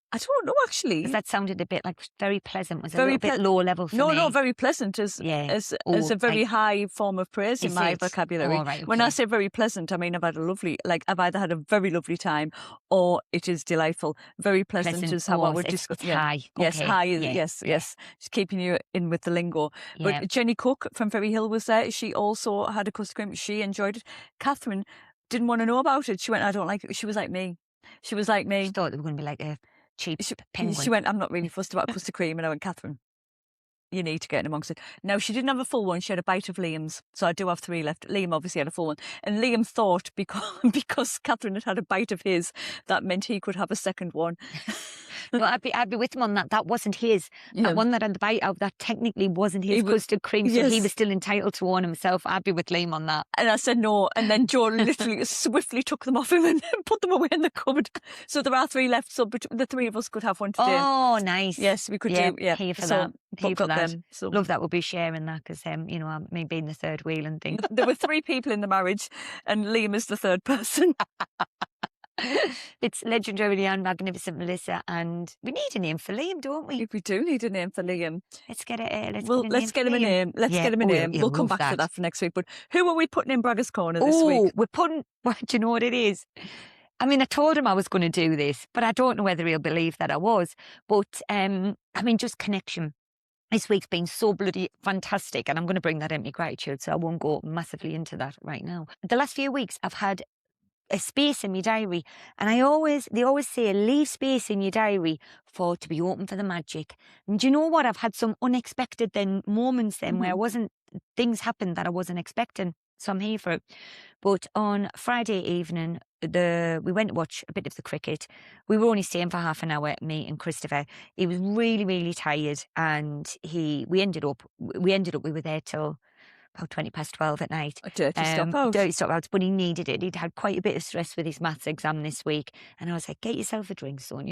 I don't know actually. Because that sounded a bit like very pleasant. Was Very a little bit low level for me. No, very pleasant as a very high form of praise in my vocabulary. Oh, right, When I okay. say very pleasant, I mean I've either had a very lovely time or it is delightful. Very pleasant is how I would describe. It's high. Yes, Okay. high. Yeah. Yes. Just keeping you in with the lingo. Yeah. But Jenny Cook from Ferry Hill was there. She also had a custard cream. She enjoyed it. Catherine didn't want to know about it. She went, I don't like it. She was like me. She thought they were going to be like a cheap penguin. She went, I'm not really fussed about custard cream. And I went, Catherine, you need to get in amongst it. Now, she didn't have a full one. She had a bite of Liam's. So I do have 3 left. Liam obviously had a full one. And Liam thought because Catherine had had a bite of his, that meant he could have a second one. No, I'd be with him on that. That wasn't his. That one that had the bite out, that technically wasn't his custard cream, so he was still entitled to one himself. I'd be with Liam on that. And I said no. And then Joe literally swiftly took them off him and put them away in the cupboard. So there are 3 left. So the 3 of us could have one today. Oh, nice. Yes, we could do. Yeah, Here for so that. Here for got that. them. So Love that we'll be sharing that because, me being the third wheel and things. there were 3 people in the marriage, and Liam is the 3rd person. It's legendary Liane, magnificent Melissa, and we need a name for Liam, don't we? We do need a name for Liam. Let's get it. Let's get him a name. Let's get him a name. We'll come back to that for next week. But who are we putting in Braggers Corner this week? We're putting. Well, do you know what it is? I mean, I told him I was going to do this, but I don't know whether he'll believe that I was. But just connection. This week's been so bloody fantastic, and I'm going to bring that in my gratitude, so I won't go massively into that right now. The last few weeks, I've had a space in my diary, and they always say leave space in your diary to be open for the magic. And do you know what? I've had some unexpected moments where things happened that I wasn't expecting. So I'm here for it. But on Friday evening, we went to watch a bit of the cricket. We were only staying for half an hour, me and Christopher. He was really, really tired, and we were there till about 12 at night. A dirty stop out. Dirty stop out, but he needed it. He'd had quite a bit of stress with his maths exam this week. And I was like, get yourself a drink, son.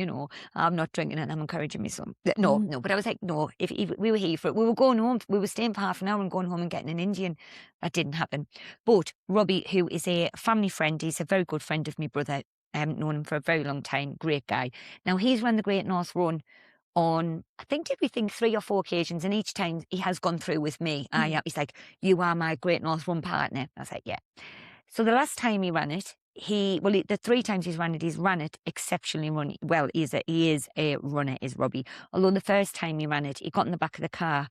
I'm not drinking it, I'm encouraging my son. No, but I was like, no, if we were here for it. We were going home, we were staying for half an hour and going home and getting an Indian. That didn't happen. But Robbie, who is a family friend, he's a very good friend of my brother, known him for a very long time, great guy. Now, he's run the Great North Run on, I think, 3 or 4 occasions, and each time he has gone through with me. He's like, you are my Great North Run partner. I was like, yeah. So the last time he ran it, the 3 times he's ran it exceptionally well. He is a runner, is Robbie. Although the first time he ran it, he got in the back of the car,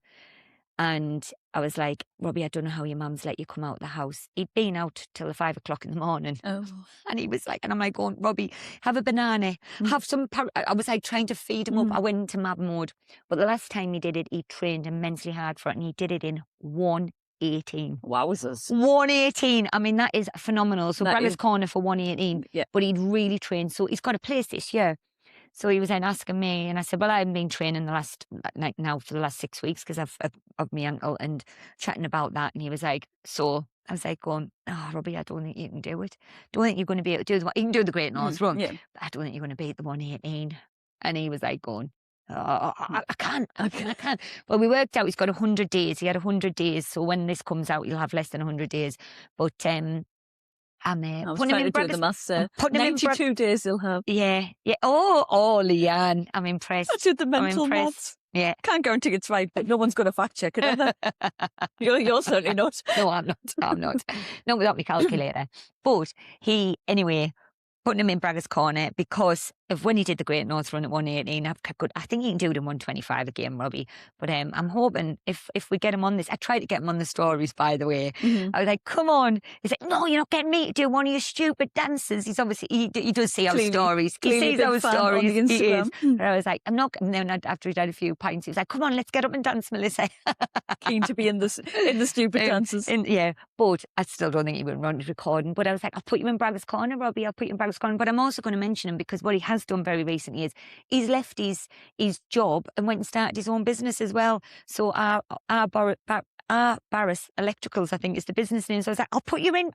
and I was like, Robbie, I don't know how your mum's let you come out of the house. He'd been out till 5 o'clock in the morning. Oh. And he was like, and I'm like going, Robbie, have a banana, have some, I was like trying to feed him up. I went into mad mode. But the last time he did it, he trained immensely hard for it, and he did it in 1:18. Wowzers. 1:18. I mean, that is phenomenal. So Braggers Corner for 1:18. Yeah. But he'd really trained. So he's got a place this year. So he was then asking me, and I said, well, I haven't been training now for the last 6 weeks because of my ankle, and chatting about that. And he was like, so I was like going, oh, Robbie, I don't think you can do it. Don't think you're going to be able to do the one. You can do the Great North Run. Yeah. But I don't think you're going to beat the 118. And he was like going, oh, I can't. I can't. Well, we worked out he's got 100 days. He had 100 days. So when this comes out, he'll have less than 100 days. But I'm I was putting him trying in to do the Braggers. maths. I'm putting him in 92 days he'll have. Yeah. Oh, Liane. I'm impressed. I did the mental impressed. maths. Yeah. Can't guarantee it's right, but no one's going to fact check it either. You're certainly not. No, I'm not. I'm not. Not without my calculator. But anyway, putting him in Braggers Corner because of when he did the Great North Run at 118, I've kept good. I think he can do it in 125 again, Robbie. But I'm hoping if we get him on this, I tried to get him on the stories, by the way. Mm-hmm. I was like, come on. He's like, no, you're not getting me to do one of your stupid dances. He's obviously, he does see our stories. He sees our stories. On the He is. Instagram. But I was like, I'm not. And then after he'd had a few pints, he was like, come on, let's get up and dance, Melissa. Keen to be in the stupid dances. Yeah, but I still don't think he would run his recording. But I was like, I'll put you in Braggers Corner, Robbie. I'll put you in Braggers Corner. But I'm also going to mention him because what he has done very recently is he's left his job and went and started his own business as well. So our Barris Electricals, I think is the business name. So I was like, I'll put you in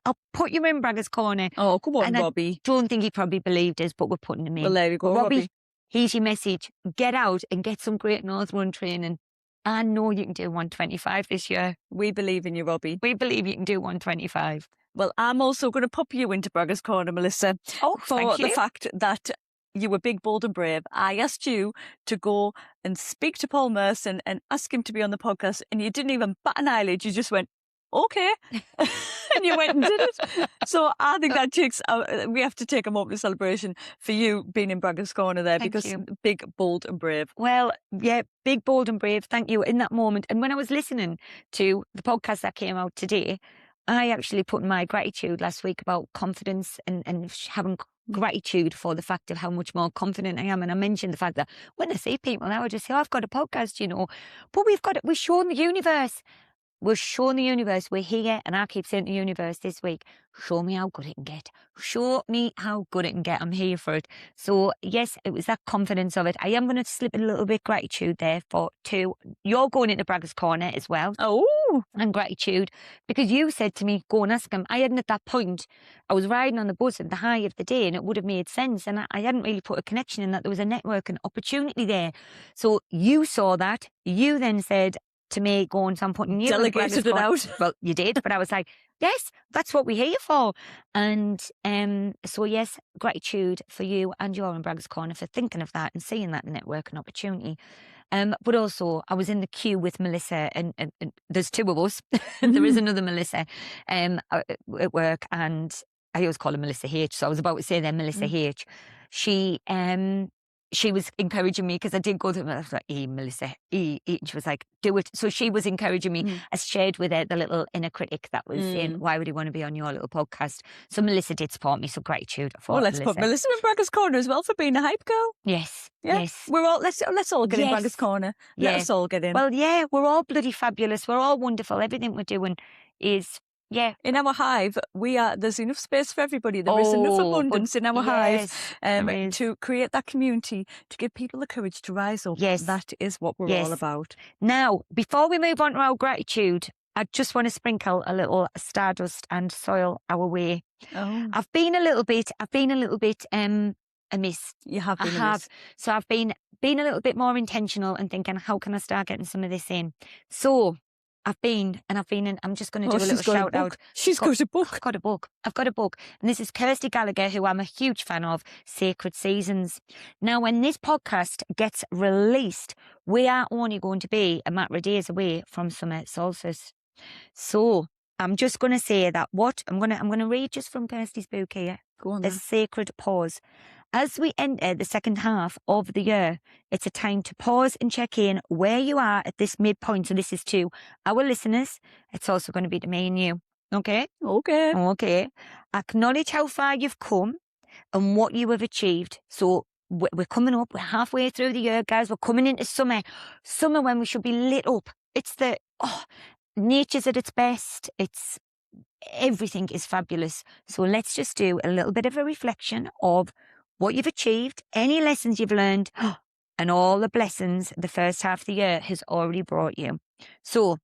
Braggers Corner. Oh, come on, And Robbie. I don't think he probably believed us, but we're putting him in. Well, there you go, Robbie. Here's your message. Get out and get some Great North Run training. I know you can do 125 this year. We believe in you, Robbie. We believe you can do 125. Well, I'm also going to pop you into Braggers Corner, Melissa, for the fact that you were big, bold and brave. I asked you to go and speak to Paul Merson and ask him to be on the podcast, and you didn't even bat an eyelid. You just went, okay. And you went and did it. So I think that takes, we have to take a moment of celebration for you being in Braggers Corner there. Thank because you. Big, bold and brave. Well, yeah, big, bold and brave. Thank you in that moment. And when I was listening to the podcast that came out today, I actually put in my gratitude last week about confidence and having gratitude for the fact of how much more confident I am. And I mentioned the fact that when I see people now, I just say, oh, I've got a podcast, but we're showing the universe. We're showing the universe we're here, and I keep saying to the universe this week, show me how good it can get. Show me how good it can get. I'm here for it. So yes, it was that confidence of it. I am going to slip a little bit gratitude there you're going into Braggers Corner as well. Oh, and gratitude because you said to me, go and ask him. I hadn't at that point. I was riding on the bus at the high of the day, and it would have made sense. And I hadn't really put a connection in that there was a networking opportunity there. So you saw that. You then said to me, go and so I'm putting you delegated it out. Well, you did, but I was like, yes, that's what we're here for. And so yes, gratitude for you and your in Braggers Corner for thinking of that and seeing that networking opportunity. But also, I was in the queue with Melissa, and there's two of us. There is another Melissa at work, and I always call her Melissa H. So I was about to say then Melissa H. She was encouraging me because I did go to her. I was like, Melissa, and she was like, do it. So she was encouraging me. I shared with her the little inner critic that was saying, why would he want to be on your little podcast? So Melissa did support me. So gratitude for Well, let's put Melissa in Braggers Corner as well for being a hype girl. Yes. Yeah. Yes. We're all let's all get in Yes. Braggers Corner. Yeah. Let us all get in. Well, yeah, we're all bloody fabulous. We're all wonderful. Everything we're doing is, yeah. In our hive, there's enough space for everybody. There is enough abundance in our hive to create that community, to give people the courage to rise up. Yes. That is what we're all about. Now, before we move on to our gratitude, I just want to sprinkle a little stardust and soil our way. Oh. I've been a little bit amiss. You have been amiss. So I've been a little bit more intentional and thinking, how can I start getting some of this in? So I've been, and I'm just going to do a little shout out. She's got a book. I've got a book. And this is Kirsty Gallagher, who I'm a huge fan of, Sacred Seasons. Now, when this podcast gets released, we are only going to be a matter of days away from summer solstice. So I'm just going to say that I'm going to read just from Kirsty's book here. Go on. A sacred pause. As we enter the second half of the year, it's a time to pause and check in where you are at this midpoint. So this is to our listeners. It's also going to be to me and you. Okay? Okay. Acknowledge how far you've come and what you have achieved. So we're coming up. We're halfway through the year, guys. We're coming into summer. Summer when we should be lit up. It's nature's at its best. Everything is fabulous. So let's just do a little bit of a reflection of what you've achieved, any lessons you've learned, and all the blessings the first half of the year has already brought you. So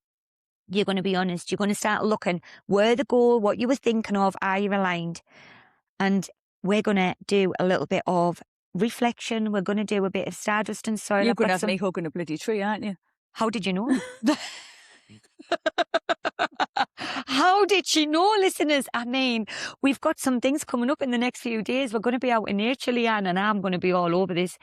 you're going to be honest. You're going to start looking where the goal, what you were thinking of, are you aligned? And we're going to do a little bit of reflection. We're going to do a bit of stardust and soil. You're I've going got to have some- me hugging a bloody tree, aren't you? How did you know? How did she know, listeners? I mean, we've got some things coming up in the next few days. We're going to be out in nature, Liane, and I'm going to be all over this,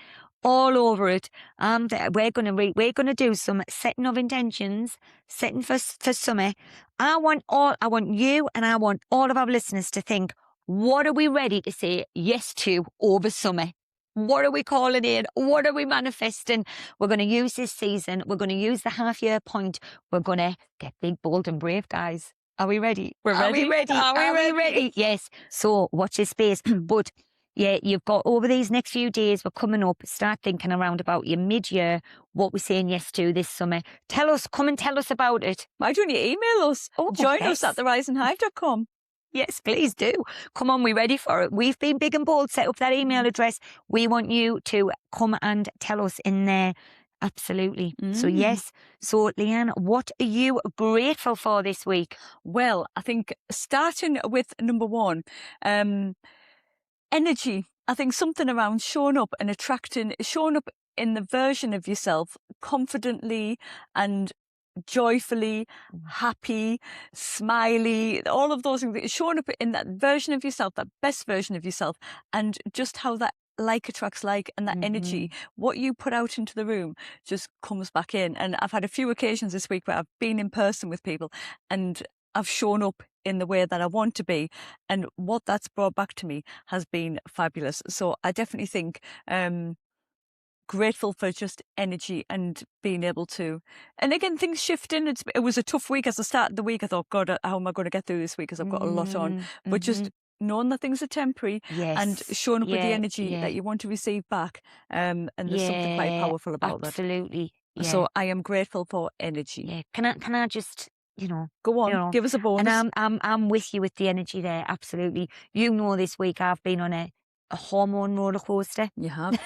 all over it. We're going to do some setting of intentions, setting for summer. I want you and I want all of our listeners to think, what are we ready to say yes to over summer? What are we calling in? What are we manifesting? We're going to use this season. We're going to use the half-year point. We're going to get big, bold and brave, guys. Are we ready? We're Are we ready. ready? Are we ready? Yes. So watch this space. But yeah, you've got over these next few days, we're coming up, start thinking around about your mid-year, what we're saying yes to this summer. Come and tell us about it. Why don't you email us? Oh, Join yes. us at theriseandhive.com. Yes, please do. Come on, we're ready for it. We've been big and bold, set up that email address. We want you to come and tell us in there. Absolutely. So yes. So Liane, what are you grateful for this week? Well, I think starting with number one, energy. I think something around showing up in the version of yourself confidently and joyfully, happy, smiley, all of those things, showing up in that version of yourself, that best version of yourself, and just how that like attracts like, and that energy, what you put out into the room just comes back in. And I've had a few occasions this week where I've been in person with people and I've shown up in the way that I want to be, and what that's brought back to me has been fabulous. So I definitely think grateful for just energy and being able to, and again, things shifting. It was a tough week as I started the week. I thought, God, how am I going to get through this week? Because I've got a lot on. But just knowing that things are temporary, and showing up with the energy that you want to receive back. And there's something quite powerful about that. Absolutely. Yeah. So I am grateful for energy. Yeah. Can I just, go on, give us a bonus. And I'm with you with the energy there. Absolutely. This week I've been on a hormone roller coaster. You have.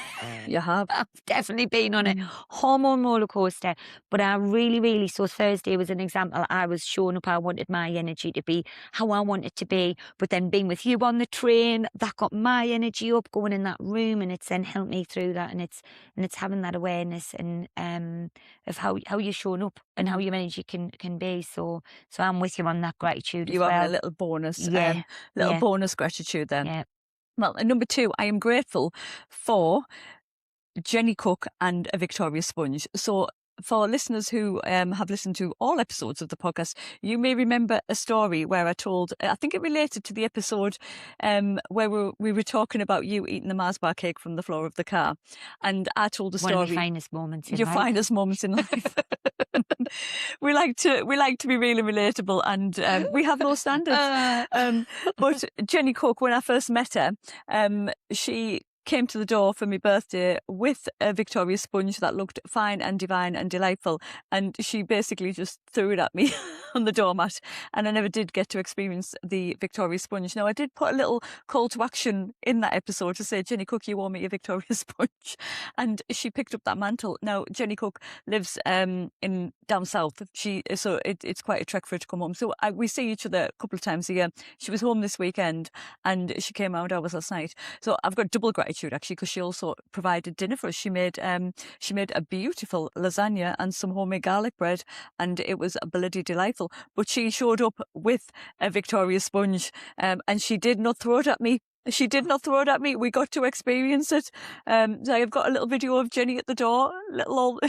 You have. I've definitely been on a hormone roller coaster. But I really, so Thursday was an example. I was showing up. I wanted my energy to be how I want it to be. But then being with you on the train, that got my energy up, going in that room, and it's then helped me through that. And it's having that awareness and of how you're showing up and how your energy can be. So I'm with you on that gratitude. You as have well. a little bonus, Yeah. bonus gratitude then. Yeah. Well, and number two, I am grateful for Jenny Cook and a Victoria Sponge. So for listeners who have listened to all episodes of the podcast, you may remember a story where I told, I think it related to the episode where we were talking about you eating the Mars bar cake from the floor of the car. And I told a story. One of your finest moments in your life. finest moments in life. We like to be really relatable, and we have no standards. But Jenny Cook, when I first met her, she came to the door for my birthday with a Victoria Sponge that looked fine and divine and delightful, and she basically just threw it at me on the doormat, and I never did get to experience the Victoria Sponge. Now, I did put a little call to action in that episode to say, Jenny Cook, you owe me a Victoria Sponge, and she picked up that mantle. Now, Jenny Cook lives in down south, so it's quite a trek for her to come home. So we see each other a couple of times a year. She was home this weekend, and she came round ours last night. So I've got double gratitude actually, because she also provided dinner for us. She made a beautiful lasagna and some homemade garlic bread, and it was bloody delightful. But she showed up with a Victoria Sponge, and she did not throw it at me. She did not throw it at me. We got to experience it. So I've got a little video of Jenny at the door, little old,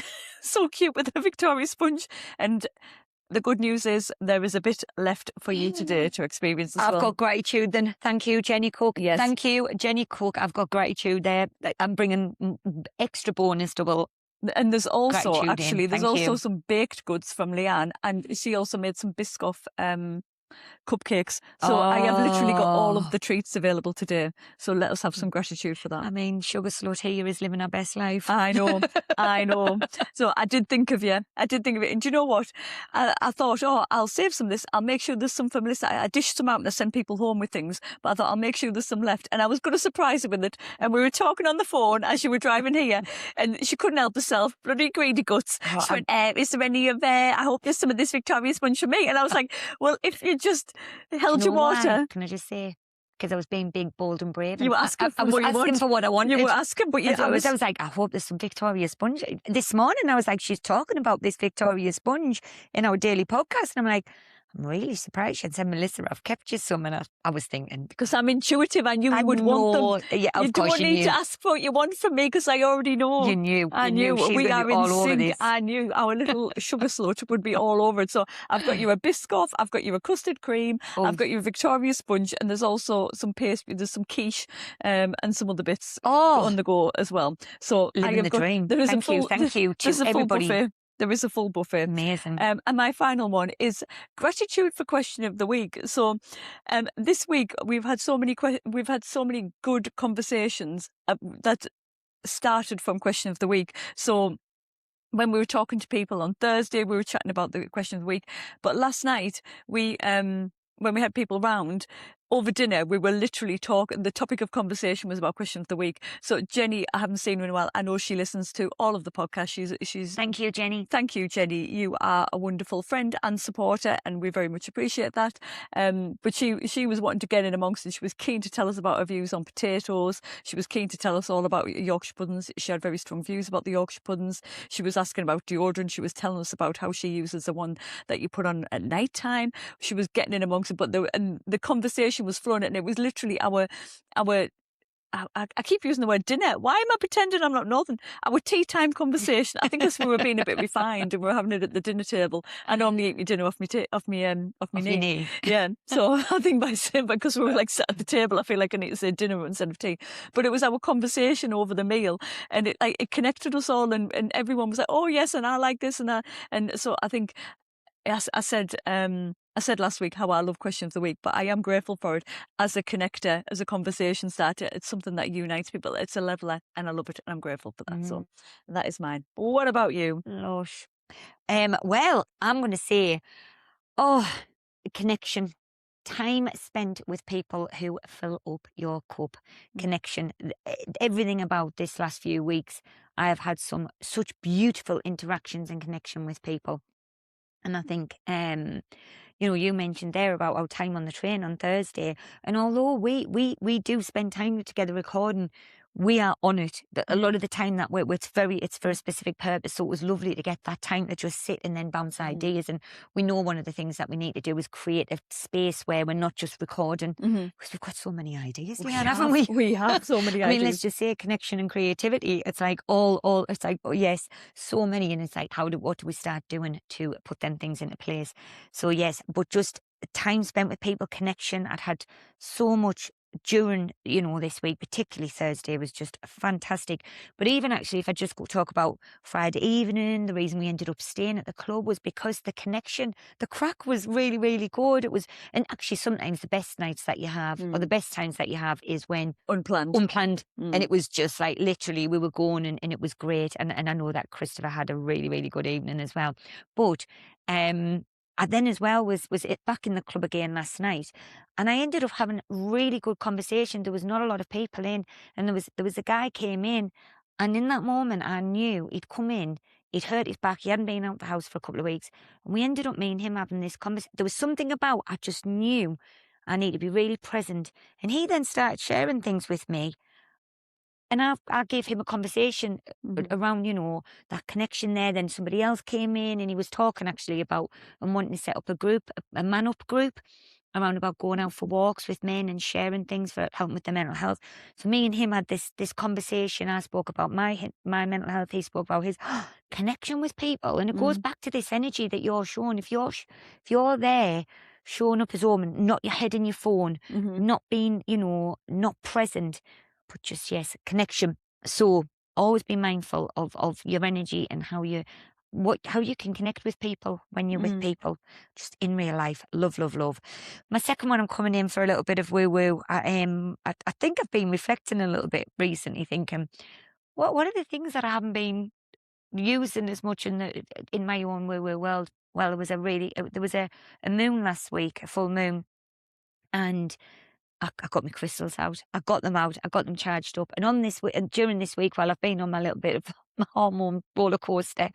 so cute with a Victoria Sponge. And the good news is there is a bit left for you today to experience as well. I've got gratitude then. Thank you, Jenny Cook. Yes. Thank you, Jenny Cook. I've got gratitude there. I'm bringing extra bonus double. And there's also, gratitude actually, in. there's Thank also you. some baked goods from Liane, and she also made some Biscoff cupcakes. So I have literally got all of Oh. the treats available today. So let us have some gratitude for that. I mean, Sugar Slut here is living her best life. I know, I know. So I did think of you. I did think of it. And do you know what? I thought, oh, I'll save some of this. I'll make sure there's some for Melissa. I dished some out and I sent people home with things. But I thought I'll make sure there's some left. And I was going to surprise her with it. And we were talking on the phone as you were driving here. And she couldn't help herself. Bloody greedy guts. Oh, She went, is there any of I hope there's some of this Victoria Sponge for me. And I was like, well, if you just held Do you your know why? water. Can I just say? Because I was being big, bold and brave. You and were asking I for was what you asking want. for what I wanted. You were asking, but I was like, I hope there's some Victoria Sponge. This morning I was like, she's talking about this Victoria Sponge in our daily podcast. And I'm like, I'm really surprised. She said, Melissa, I've kept you some. And I was thinking. Because I'm intuitive, I knew you would want them. Yeah, of you course don't need to ask for what you want from me because I already know. You knew. I knew. She's We gonna are be in all over sync. this. I knew our little sugar slut would be all over it. So I've got you a Biscoff, I've got you a custard cream, I've got you a Victoria Sponge, and there's also some pastry, there's some quiche and some other bits on the go as well. So living the dream. There is Thank you to everybody. Buffet. There is a full buffet. Amazing. And my final one is gratitude for question of the week. So this week we've had so many good conversations that started from question of the week. So when we were talking to people on Thursday, we were chatting about the question of the week. But last night we when we had people round over dinner, we were literally talking. The topic of conversation was about question of the week. So Jenny, I haven't seen her in a while. I know she listens to all of the podcasts. She's. Thank you, Jenny. Thank you, Jenny. You are a wonderful friend and supporter, and we very much appreciate that. But she was wanting to get in amongst it. She was keen to tell us about her views on potatoes. She was keen to tell us all about Yorkshire puddings. She had very strong views about the Yorkshire puddings. She was asking about deodorant. She was telling us about how she uses the one that you put on at night time. She was getting in amongst it, but the conversation was flowing, and it was literally our I keep using the word dinner. Why am I pretending I'm not Northern? Our tea time conversation. I think because we were being a bit refined and we were having it at the dinner table. I normally eat my dinner off my knee. Yeah. So I think because we were like sat at the table, I feel like I need to say dinner instead of tea. But it was our conversation over the meal, and it connected us all, and everyone was like, "Oh yes," and I like this and that, and so I think I said last week how I love question of the week, but I am grateful for it as a connector, as a conversation starter. It's something that unites people. It's a leveler, and I love it, and I'm grateful for that. So that is mine. What about you? Lush. Well, I'm going to say, connection. Time spent with people who fill up your cup. Connection. Everything about this last few weeks, I have had such beautiful interactions and connection with people. And I think, you mentioned there about our time on the train on Thursday. And although we do spend time together recording, we are on it. A lot of the time that it's for a specific purpose. So it was lovely to get that time to just sit and then bounce ideas. And we know one of the things that we need to do is create a space where we're not just recording, because we've got so many ideas, Liane, haven't we? We have so many ideas. I mean, let's just say connection and creativity. It's like it's like, oh yes, so many. And it's like, what do we start doing to put them things into place? So yes, but just time spent with people, connection. I'd had so much during, this week, particularly Thursday, was just fantastic. But even actually, if I just go talk about Friday evening, the reason we ended up staying at the club was because the connection, the crack was really, really good. It was, and actually sometimes the best nights that you have, or the best times that you have, is when unplanned. And it was just like, literally, we were going and it was great. And I know that Christopher had a really, really good evening as well. But, I then as well was it back in the club again last night, and I ended up having a really good conversation. There was not a lot of people in, and there was a guy came in, and in that moment I knew he'd come in, he'd hurt his back, he hadn't been out of the house for a couple of weeks, and we ended up me and him having this conversation. There was something about, I just knew I need to be really present, and he then started sharing things with me. And I gave him a conversation around, that connection there. Then somebody else came in and he was talking actually about and wanting to set up a group, a man-up group, around about going out for walks with men and sharing things for helping with their mental health. So me and him had this conversation. I spoke about my mental health. He spoke about his connection with people. And it goes back to this energy that you're showing. If you're there, showing up as a woman, not your head in your phone, not being, not present, but just, yes, connection. So always be mindful of your energy and how you how you can connect with people when you're with people, just in real life. Love, love, love. My second one, I'm coming in for a little bit of woo-woo. I think I've been reflecting a little bit recently, thinking, what are the things that I haven't been using as much in my own woo-woo world? Well, there was a moon last week, a full moon, and I got my crystals out. I got them out. I got them charged up. And during this week, while I've been on my little bit of my hormone roller coaster,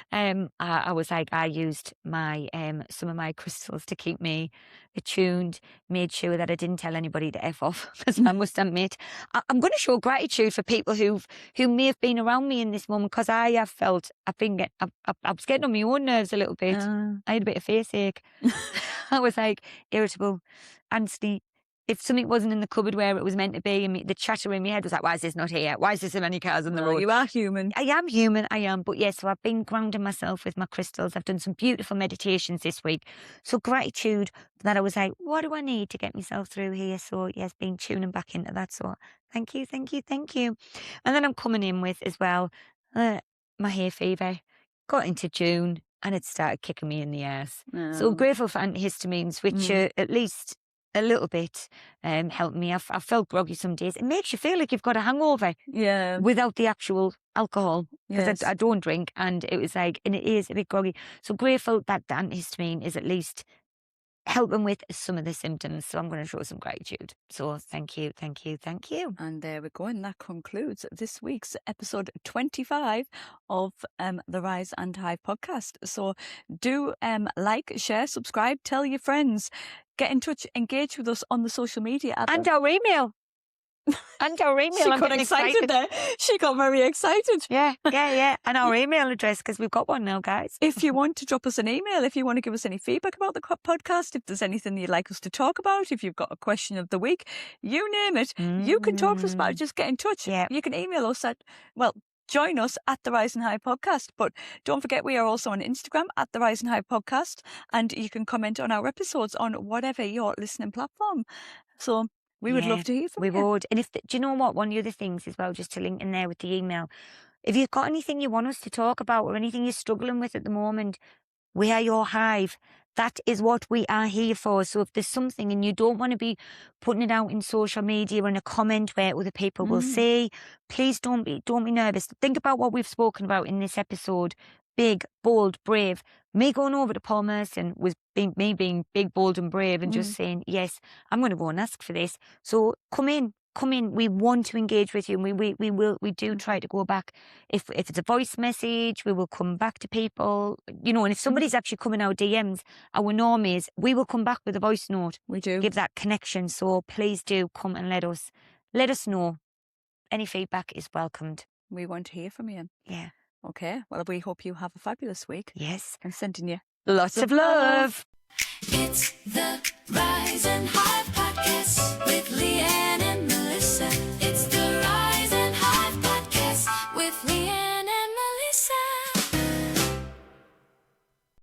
I was like, I used my some of my crystals to keep me attuned. Made sure that I didn't tell anybody to F off, because I must admit, I'm going to show gratitude for people who may have been around me in this moment, because I have felt I was getting on my own nerves a little bit. I had a bit of face ache. I was like irritable, antsy. If something wasn't in the cupboard where it was meant to be, and the chatter in my head was like, why is this not here? Why is there so many cars on the road? You are human. I am human, I am. But yes, so I've been grounding myself with my crystals. I've done some beautiful meditations this week. So gratitude that I was like, what do I need to get myself through here? So yes, been tuning back into that. So thank you, thank you, thank you. And then I'm coming in with as well, my hay fever. Got into June and it started kicking me in the ass. So grateful for antihistamines, which at least a little bit helped me. I felt groggy some days. It makes you feel like you've got a hangover without the actual alcohol, because I don't drink, and it was like, and it is a bit groggy. So grateful that the antihistamine is at least helping with some of the symptoms. So I'm going to show some gratitude. So thank you, thank you, thank you. And there we go. And that concludes this week's episode 25 of the Rise and Hive podcast. So do like, share, subscribe, tell your friends, get in touch, engage with us on the social media. And our email. And our email. She got excited there. She got very excited. Yeah. And our email address, because we've got one now, guys. If you want to drop us an email, if you want to give us any feedback about the podcast, if there's anything you'd like us to talk about, if you've got a question of the week, you name it, you can talk to us about it. Just get in touch. Yeah. You can email us join us at the Rise and Hive podcast. But don't forget, we are also on Instagram at the Rise and Hive podcast, and you can comment on our episodes on whatever your listening platform. So we would love to hear from you. We would. And do you know what? One of the other things as well, just to link in there with the email, if you've got anything you want us to talk about or anything you're struggling with at the moment, we are your hive. That is what we are here for. So if there's something and you don't want to be putting it out in social media or in a comment where other people will see, please don't be nervous. Think about what we've spoken about in this episode. Big, bold, brave. Me going over to Paul Merson was me being big, bold and brave and just saying, yes, I'm going to go and ask for this. So come in. We want to engage with you, and we do try to go back. If it's a voice message, we will come back to people, and if somebody's actually coming our DMs, our normies, we will come back with a voice note. We do. Give that connection. So please do come and let us know. Any feedback is welcomed. We want to hear from you. Yeah. Okay. Well, we hope you have a fabulous week. Yes. And sending you lots of love. It's the Rise and Hive.